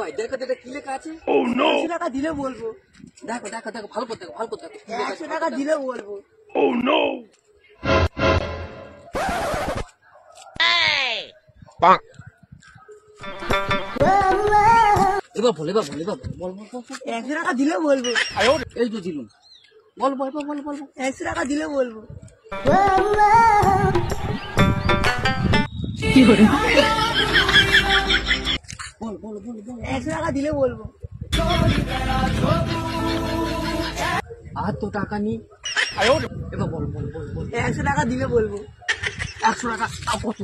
ভাই দেখো এটা কি লেখা আছে? 100 টাকা দিলে বলবো। দেখো দেখো দেখো ভালো করে দেখো ভালো করে দেখো 100 টাকা দিলে বলবো। এবার বল এবার বল এবার বল বল বল 100 টাকা দিলে বলবো। এই তো দিলুম বল বল বল বল বল 100 টাকা দিলে বলবো। বল বল বল বল 100 টাকা দিলে বলবো। আর তো টাকা নেই এবার বল বল বল বল 100 টাকা দিলে বলবো। 100 টাকা কত